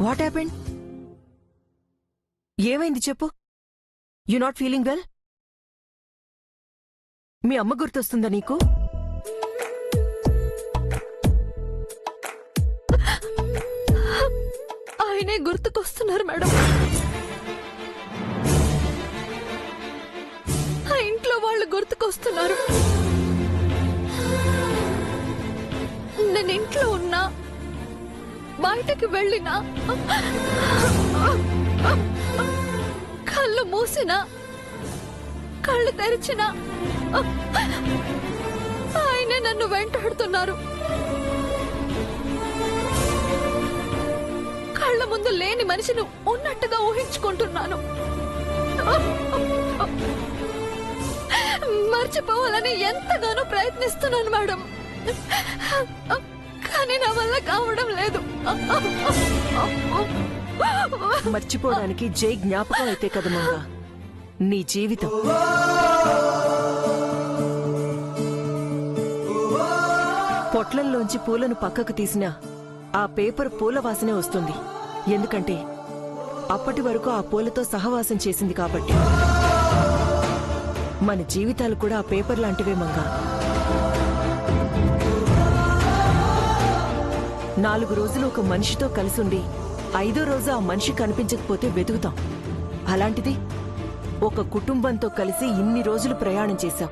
What happened? ఏమైంది చెప్పు. You not feeling well? మీ అమ్మ గుర్తొస్తుందా నీకు? ఆయనే గుర్తుకొస్తున్నారు మేడం. ఆ ఇంట్లో వాళ్ళు గుర్తుకొస్తున్నారు. నేను ఇంట్లో ఉన్నా, బయటకు వెళ్ళినా, కళ్ళు మూసినా, కళ్ళు తెరిచినా ఆయనే నన్ను వెంటాడుతున్నారు. కళ్ళ ముందు లేని మనిషిని ఉన్నట్టుగా ఊహించుకుంటున్నాను. మర్చిపోవాలని ఎంతగానో ప్రయత్నిస్తున్నాను మేడం, కానీ నా వల్ల కావడం లేదు. మర్చిపోవడానికి జై జ్ఞాపకం అయితే కదా మంగా నీ జీవితం. పొట్లంలోంచి పూలను పక్కకు తీసినా ఆ పేపర్ పూల వాసనే వస్తుంది. ఎందుకంటే అప్పటి వరకు ఆ పూలతో సహవాసం చేసింది కాబట్టి. మన జీవితాలు కూడా ఆ పేపర్ లాంటివే మంగా. 4 రోజులు ఒక మనిషితో కలిసుండి 5వ రోజు ఆ మనిషి కనిపించకపోతే వెతుకుతాం. అలాంటిది ఒక కుటుంబంతో కలిసి ఇన్ని రోజులు ప్రయాణం చేశాం.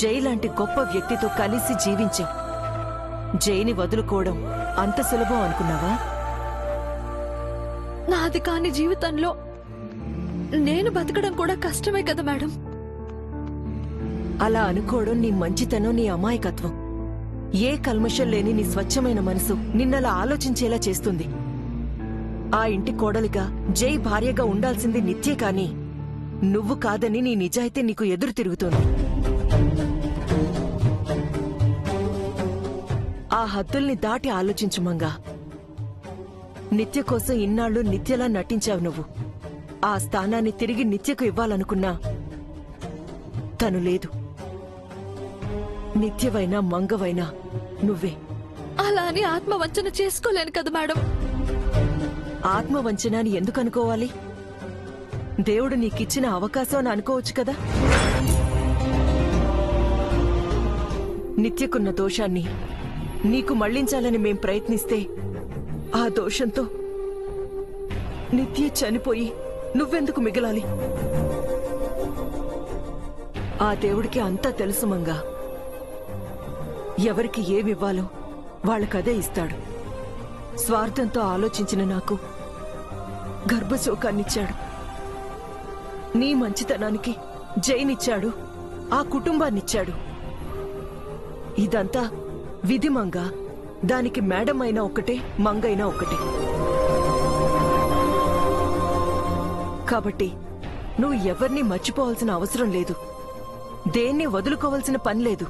జై లాంటి గొప్ప వ్యక్తితో కలిసి జీవించాం. జైని వదులుకోవడం అంత సులభం అనుకున్నావా? నాది కాని జీవితంలో నేను బతకడం కూడా కష్టమే కదా మేడం. అలా అనుకోవడం నీ మంచితనం, నీ అమాయకత్వం. ఏ కల్మషం లేని నీ స్వచ్ఛమైన మనసు నిన్నలా ఆలోచించేలా చేస్తుంది. ఆ ఇంటి కోడలిగా జై భార్యగా ఉండాల్సింది నిత్యే కాని నువ్వు కాదని నీ నిజాయితీ నీకు ఎదురు తిరుగుతోంది. ఆ హద్దుల్ని దాటి ఆలోచించు మంగా. నిత్య కోసం ఇన్నాళ్లు నిత్యలా నటించావు నువ్వు. ఆ స్థానాన్ని తిరిగి నిత్యకు ఇవ్వాలనుకున్నా తను లేదు. నిత్యవైనా మంగవైనా నువ్వే. అలా అని ఆత్మవంచన చేసుకోలేను కదా మేడం. ఆత్మవంచన అని ఎందుకు అనుకోవాలి? దేవుడు నీకిచ్చిన అవకాశం అని అనుకోవచ్చు కదా. నిత్యకున్న దోషాన్ని నీకు మళ్లించాలని మేం ప్రయత్నిస్తే ఆ దోషంతో నిత్య చనిపోయి నువ్వెందుకు మిగలాలి? ఆ దేవుడికి అంతా తెలుసు మంగా. ఎవరికి ఏమివ్వాలో వాళ్ళకదే ఇస్తాడు. స్వార్థంతో ఆలోచించిన నాకు గర్భశోకాన్నిచ్చాడు. నీ మంచితనానికి జైనిచ్చాడు, ఆ కుటుంబాన్నిచ్చాడు. ఇదంతా విధి మంగా. దానికి మేడం అయినా ఒకటే, మంగైనా ఒకటే. కాబట్టి నువ్వు ఎవరిని మర్చిపోవాల్సిన అవసరం లేదు. దేన్ని వదులుకోవాల్సిన పని లేదు.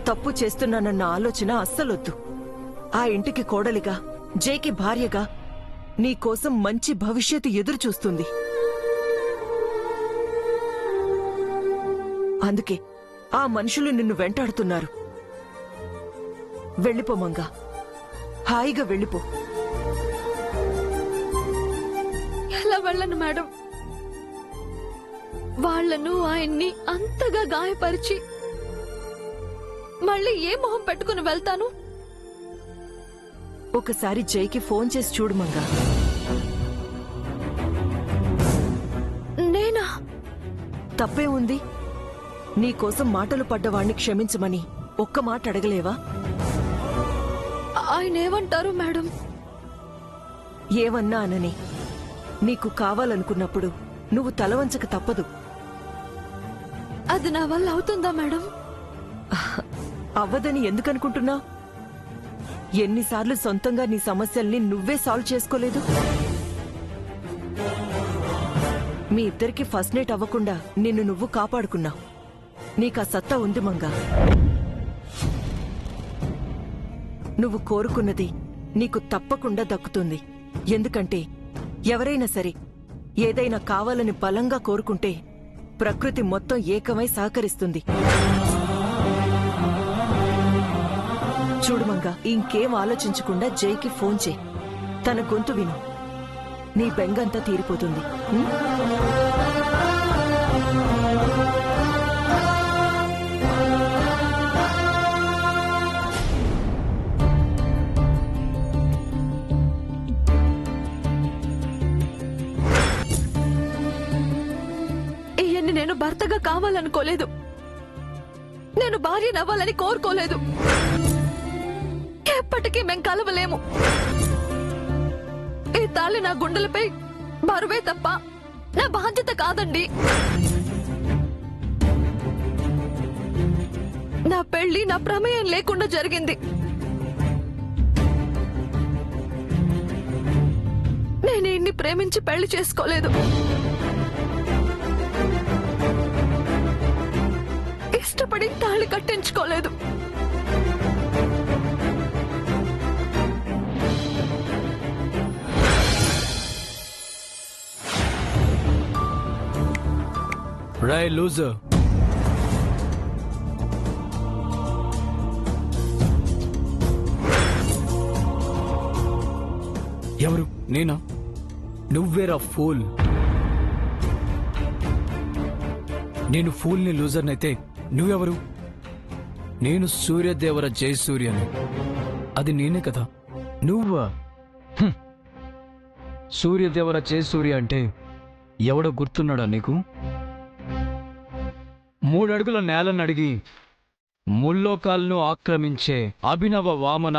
తప్పు చేస్తున్నానన్న ఆలోచన అస్సలొద్దు. ఆ ఇంటికి కోడలిగా, జైకి భార్యగా నీకోసం మంచి భవిష్యత్తు ఎదురు చూస్తుంది. అందుకే ఆ మనుషులు నిన్ను వెంటాడుతున్నారు. వెళ్ళిపో మంగా, హాయిగా వెళ్ళిపో. ఎలా వెళ్ళను మేడం? వాళ్లను, ఆయన్ని అంతగా గాయపరిచి మళ్ళీ ఏ మొహం పెట్టుకుని వెళ్తాను? ఒకసారి జైకి ఫోన్ చేసి చూడు మంగా. నేనా? తప్పే ఉంది. నీకోసం మాటలు పడ్డవాణ్ణి క్షమించమని ఒక్క మాట అడగలేవా? ఆయన ఏమంటారు మేడం? ఏమన్నా అనని. నీకు కావాలనుకున్నప్పుడు నువ్వు తలవంచక తప్పదు. అది నా వల్ల అవుతుందా మేడం? అవ్వదని ఎందుకనుకుంటున్నా? ఎన్నిసార్లు సొంతంగా నీ సమస్యల్ని నువ్వే సాల్వ్ చేసుకోలేదు? మీ ఇద్దరికి ఫస్ట్ నైట్ అవ్వకుండా నిన్ను నువ్వు కాపాడుకున్నావు. నీకా సత్తా ఉంది మంగా. నువ్వు కోరుకున్నది నీకు తప్పకుండా దక్కుతుంది. ఎందుకంటే ఎవరైనా సరే ఏదైనా కావాలని బలంగా కోరుకుంటే ప్రకృతి మొత్తం ఏకమై సహకరిస్తుంది. చూడు మంగా, ఇంకేం ఆలోచించకుండా జైకి ఫోన్ చేయి. తన గొంతు విను, నీ బెంగంతా తీరిపోతుంది. ఉం? ఈయన్ని నేను భర్తగా కావాలనుకోలేదు, నేను భార్యనవ్వాలని కోరుకోలేదు. ఎప్పటికీ మేం కలవలేము. ఈ తాళి నా గుండెలపై బరువే తప్ప నా బాధ్యత కాదండి. నా పెళ్లి నా ప్రమేయం లేకుండా జరిగింది. నేను ఇన్ని ప్రేమించి పెళ్లి చేసుకోలేదు. ఇష్టపడి తాళి కట్టించుకోలేదు. Right, loser. ఎవరు? నేనా? నువ్వేరా ఫూల్. నేను ఫూల్ని లూజర్నైతే నువ్వెవరు? నేను సూర్యదేవర జయసూర్యని. అది నేనే కదా. నువ్వా? సూర్యదేవర జయసూర్య అంటే ఎవడో గుర్తున్నాడా నీకు? 3 అడుగుల నేలను అడిగి ముల్లోకాలను ఆక్రమించే అభినవ వామన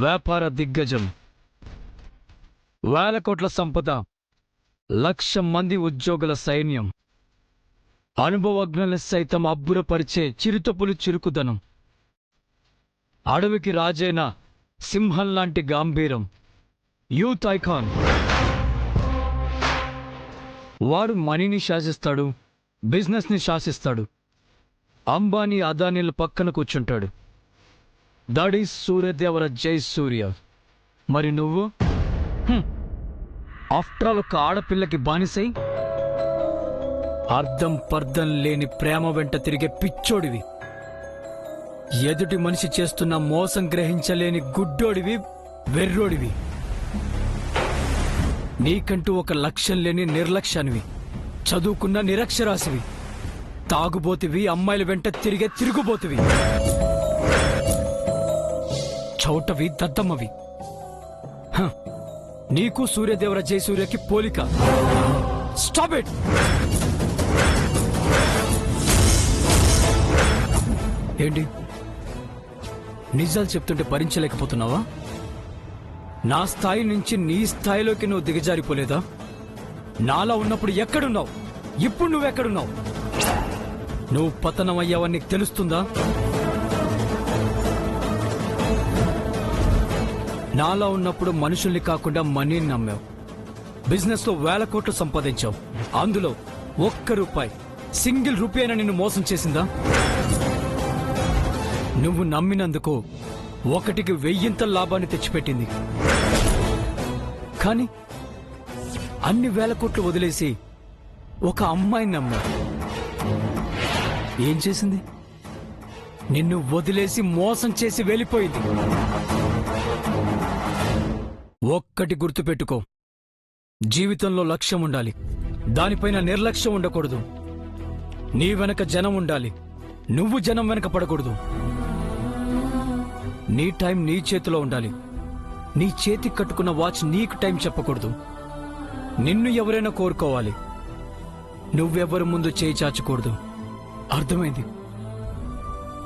వ్యాపార దిగ్గజం. 1000 కోట్ల సంపద, 1,00,000 మంది ఉద్యోగుల సైన్యం, అనుభవజ్ఞుల్ని సైతం అబ్బురపరిచే చిరుతపులి చురుకుదనం, అడవికి రాజైన సింహం లాంటి గాంభీరం, యూత్ ఐకాన్. వాడు మనీని శాసిస్తాడు, బిజినెస్ని శాసిస్తాడు. అంబానీ అదానీల పక్కన కూర్చుంటాడు. That is Suryadevara Jayasurya. మరి నువ్వు ఆఫ్టర్ ఆల్ ఒక ఆడపిల్లకి బానిసై అర్థం పర్థం లేని ప్రేమ వెంట తిరిగే పిచ్చోడివి. ఎదుటి మనిషి చేస్తున్న మోసం గ్రహించలేని గుడ్డోడివి, వెర్రోడివి. నీకంటూ ఒక లక్ష్యం లేని నిర్లక్ష్యానివి, చదువుకున్న నిరక్షరాసివి, తాగుబోతివి, అమ్మాయిల వెంట తిరిగే తిరుగుబోతివి, చౌటవి, దద్దమ్మవి. నీకు సూర్యదేవర జయసూర్యకి పోలిక. Stop it. ఏంటి నిజాలు చెప్తుంటే భరించలేకపోతున్నావా? నా స్థాయి నుంచి నీ స్థాయిలోకి నువ్వు దిగజారిపోలేదా? నాలా ఉన్నప్పుడు ఎక్కడున్నావు? ఇప్పుడు నువ్వెక్కడున్నావు? నువ్వు పతనం అయ్యావని నీకు తెలుస్తుందా? నాలా ఉన్నప్పుడు మనుషుల్ని కాకుండా మనీని నమ్మావు. బిజినెస్ లో 1000 కోట్లు సంపాదించావు. అందులో ₹1 సింగిల్ రూపీ అయినా నిన్ను మోసం చేసిందా? నువ్వు నమ్మినందుకు 1కి 1000 లాభాన్ని తెచ్చిపెట్టింది. కానీ అన్ని 1000 కోట్లు వదిలేసి ఒక అమ్మాయిని నమ్మా. ఏం చేసింది? నిన్ను వదిలేసి మోసం చేసి వెళ్ళిపోయింది. ఒక్కటి గుర్తుపెట్టుకో, జీవితంలో లక్ష్యం ఉండాలి, దానిపైన నిర్లక్ష్యం ఉండకూడదు. నీ వెనక జనం ఉండాలి, నువ్వు జనం వెనక పడకూడదు. నీ టైం నీ చేతిలో ఉండాలి, నీ చేతికి కట్టుకున్న వాచ్ నీకు టైం చెప్పకూడదు. నిన్ను ఎవరైనా కోరుకోవాలి, నువ్వెవరి ముందు చేయి చాచకూడదు. అర్థమైంది?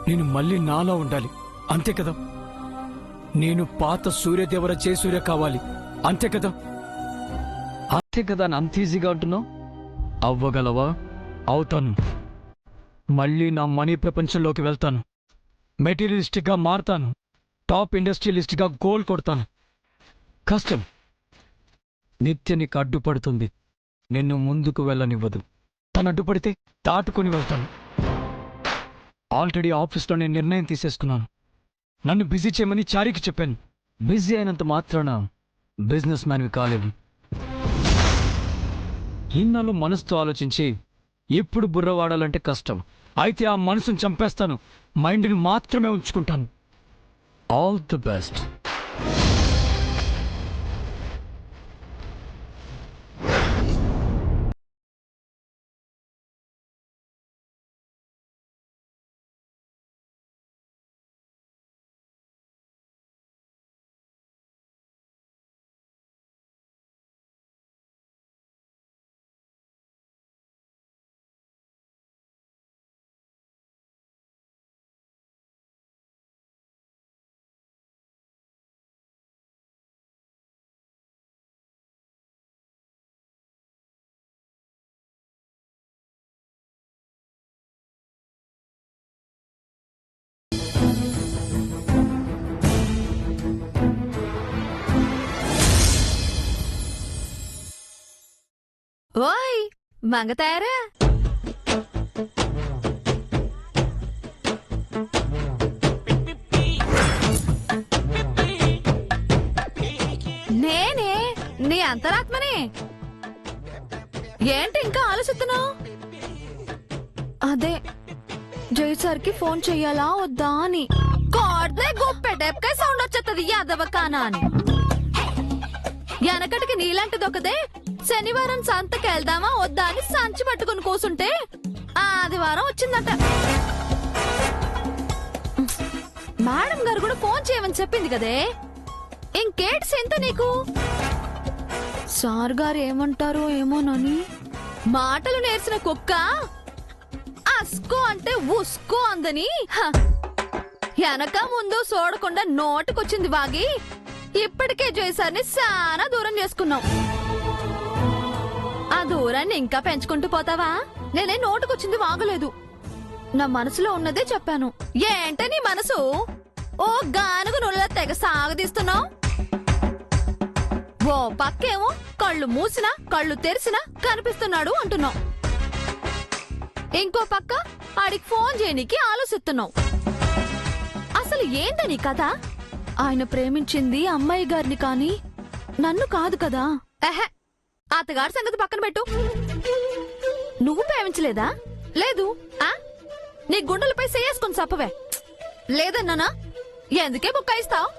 నేను మళ్ళీ నాలా ఉండాలి, అంతే కదా? నేను పాత సూర్యదేవర జయసూర్య కావాలి, అంతే కదా? అంతే కదా అని అంత ఈజీగా అంటున్నావు? అవ్వగలవా? అవుతాను. మళ్ళీ నా మనీ ప్రపంచంలోకి వెళ్తాను, మెటీరియలిస్టిక్గా మారుతాను, టాప్ ఇండస్ట్రియలిస్ట్గా గోల్ కొడతాను. కష్టం. నిత్య నీకు అడ్డుపడుతుంది, నిన్ను ముందుకు వెళ్ళనివ్వదు. తను అడ్డుపడితే దాటుకుని వెళ్తాను. ఆల్రెడీ ఆఫీస్లో నేను నిర్ణయం తీసేసుకున్నాను. నన్ను బిజీ చేయమని చారికి చెప్పాను. బిజీ అయినంత మాత్రాన బిజినెస్ మ్యాన్వి కాలేవు. ఇన్నాళ్ళు మనసుతో ఆలోచించి ఇప్పుడు బుర్ర వాడాలంటే కష్టం. అయితే ఆ మనసును చంపేస్తాను, మైండ్ని మాత్రమే ఉంచుకుంటాను. All the best. ఓయ్ మంగతాయారా? నేనే నీ అంతరాత్మనే. ఏంటి ఇంకా ఆలోచిస్తున్నావు? అదే జై సార్కి ఫోన్ చెయ్యాలా వద్దా అని. కోడ్దే గొప్పెటెప్కాయ సౌండ్ వచ్చేస్తుంది యాదవ కానా అని. వెనకటికి నీలాంటిదొకదే శనివారం సంతకి వెళ్దామా వద్దా అని సంచి పట్టుకుని కూసుంటే ఆదివారం వచ్చిందట. మేడం గారు కూడా ఫోన్ చేయమని చెప్పింది కదే. ఇంకేటి సెంత నీకు? సార్ గారు ఏమంటారో ఏమోనని. మాటలు నేర్చిన కుక్క అస్కో అంటే ఉస్కో అందని వెనక ముందు చూడకుండా నోటుకొచ్చింది వాగి. ఇప్పటికే జయసార్ని చాలా దూరం చేసుకున్నాం. ఆ దూరాన్ని ఇంకా పెంచుకుంటూ పోతావా? నేనే నోటుకొచ్చింది వాగలేదు. నా మనసులో ఉన్నదే చెప్పాను. ఏంట నీ మనసు ఓ గానుగు నుల్ల తెగ సాగదీస్తున్నావు? ఓ పక్కేమో కళ్ళు మూసినా కళ్ళు తెరిసినా కనిపిస్తున్నాడు అంటున్నావు. ఇంకో పక్క ఆడికి ఫోన్ చేయనికి ఆలోచిస్తున్నావు. అసలు ఏంటని కథ? ఆయన ప్రేమించింది అమ్మాయి గారిని కాని నన్ను కాదు కదా. ఎహె, అతగారి సంగతి పక్కన పెట్టు. నువ్వు ప్రేమించలేదా? లేదు. నీ గుండెలపై సేసుకుని చెప్పవే. లేదన్నానా? ఎందుకే బుక్కాయిస్తావు?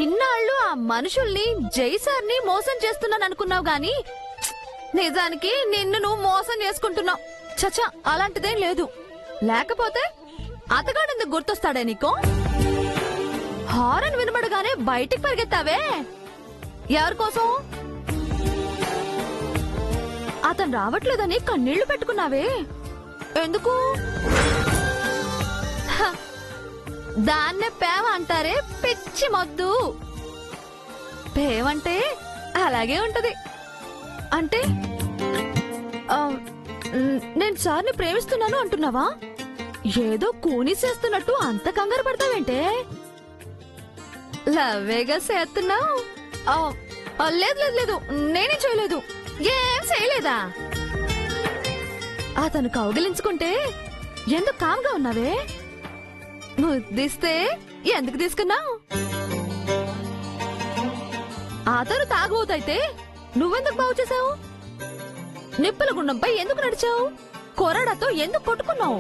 ఇన్నాళ్ళు ఆ మనుషుల్ని జైసార్ని మోసం చేస్తున్నాననుకున్నావు గాని నిజానికి నిన్ను నువ్వు మోసం చేసుకుంటున్నావు. చచ్చా, అలాంటిదేం లేదు. లేకపోతే అతగాడెందుకు గుర్తొస్తాడే నీకో? హారన్ వినబడగానే బయటికి పరిగెత్తావే. ఎవరికోసం? అతను రావట్లేదని కన్నీళ్లు పెట్టుకున్నావే. ఎందుకు? దాన్నే పేవ అంటారే పిచ్చి మొద్దు. పేవంటే అలాగే ఉంటది. అంటే నేను సార్ని ప్రేమిస్తున్నాను అంటున్నావా? ఏదో కూనిసేస్తున్నట్టు అంత కంగారు పడతావేంటే? లవ్వేగా చేస్తున్నావు. లేదు లేదు లేదు, నేనే చేయలేదు. ఏం చేయలేదా? అతను కౌగిలించుకుంటే ఎందుకు కామ్గా ఉన్నావే? ముద్దిస్తే ఎందుకు తీసుకున్నావు? అతను తాగుబోతైతే నువ్వెందుకు బాగు చేసావు? నిప్పుల గుండంపై ఎందుకు నడిచావు? కొరడాతో ఎందుకు కొట్టుకున్నావు?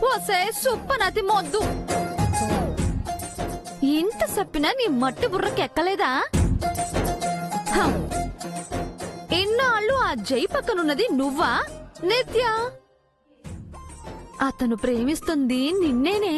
వసే సుప్పనతి మొద్దు. ఇంత సప్పినా నీ మట్టి బుర్రకెక్కలేదా? ఇన్నాళ్ళు ఆ జై పక్కనున్నది నువ్వా నిత్య? అతను ప్రేమిస్తుంది నిన్నేనే.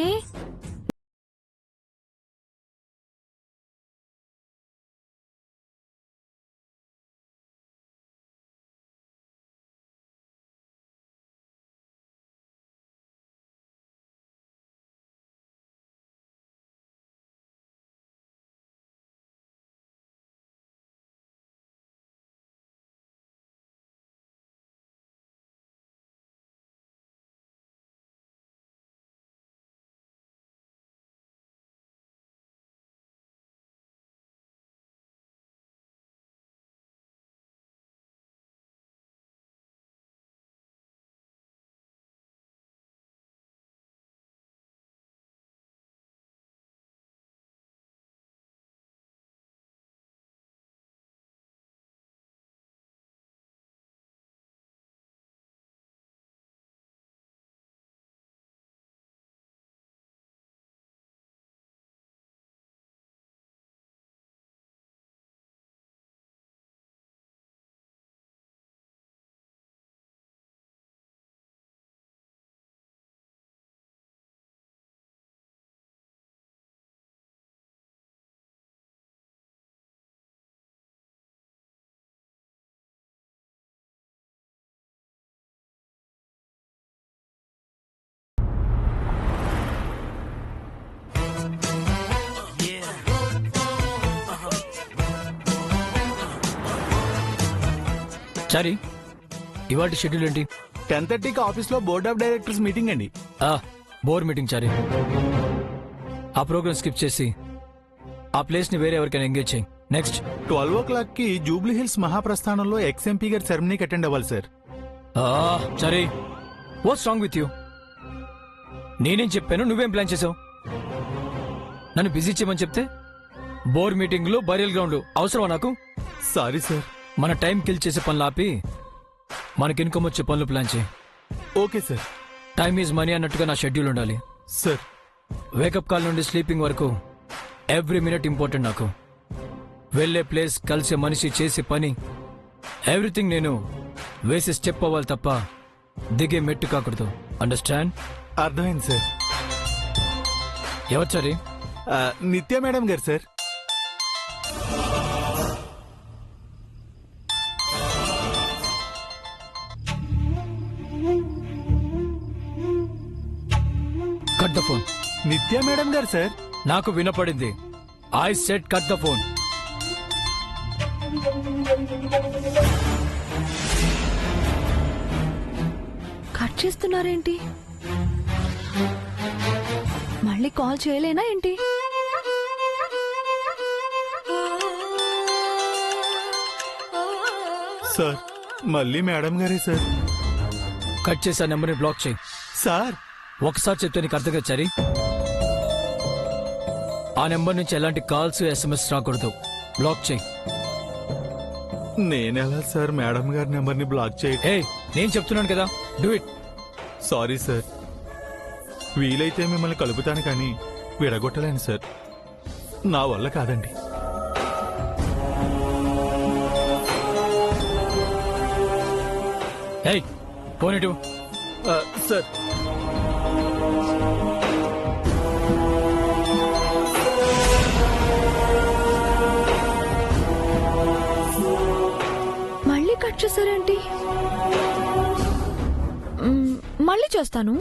చారి ఇవాటి షెడ్యూల్ ఏంటి? 10:30కి ఆఫీస్ లో బోర్డ్ ఆఫ్ డైరెక్టర్స్ మీటింగ్ అండి. బోర్ మీటింగ్ చారి. ఆ ప్రోగ్రామ్ స్కిప్ చేసి ఆ ప్లేస్ ని వేరే ఎవరికైనా ఎంగేజ్ చేయి. నెక్స్ట్ 12 o'clockకి జూబ్లీ హిల్స్ మహాప్రస్థానంలో ఎక్స్ఎంపీ గారి సెరమనీకి అటెండ్ అవ్వాలి sir. Chari what's wrong with you? నేనేం చెప్పాను, నువ్వేం ప్లాన్ చేసావు? నన్ను బిజీ చేయమని చెప్తే బోర్ మీటింగ్లు బరియల్ గ్రౌండ్లు అవసరమా నాకు? Sorry sir. మన టైం కిల్ చేసే పనులు ఆపి మనకి ఇన్కమ్ వచ్చే పనులు ప్లాన్ చేయి. Okay sir. Time is money అన్నట్టుగా నా షెడ్యూల్ ఉండాలి. సార్ వేకప్ కాల్ నుండి స్లీపింగ్ వరకు ఎవ్రీ మినిట్ ఇంపార్టెంట్ నాకు. వెళ్లే ప్లేస్, కలిసే మనిషి, చేసే పని ఎవ్రీథింగ్ నేను వేసే స్టెప్ అవ్వాలి తప్ప దిగే మెట్టు కాకూడదు. అండర్స్టాండ్? అర్థమైంది సార్. ఎవరు సరే? నిత్య మేడం గారు sir. Cut the phone. Nithya madam గారు సార్. నాకు వినపడింది. I said cut the phone. Cut చేస్తున్నారేంటి? మళ్ళీ కాల్ చేయలేనా ఏంటి? సార్ మళ్ళీ మేడం గారే సార్. కట్ చేసి ఆ నెంబర్ని బ్లాక్ చేయి. సార్ ఒకసారి చెప్తే నీకు అర్థం వచ్చారి. ఆ నెంబర్ నుంచి ఎలాంటి కాల్స్, ఎస్ఎంఎస్ రాకూడదు. బ్లాక్ చేయి. నేనెలా సార్ మేడం గారి నెంబర్ని బ్లాక్ చేయ? నేను చెప్తున్నాను కదా, డూ ఇట్. Sorry sir. వీలైతే మిమ్మల్ని కలుపుతాను కానీ విడగొట్టలేను సార్. నా వల్ల కాదండి. ఫోన్ ఇటు. సార్ మళ్ళీ కట్ చేశారేంటి? మళ్ళీ చేస్తాను.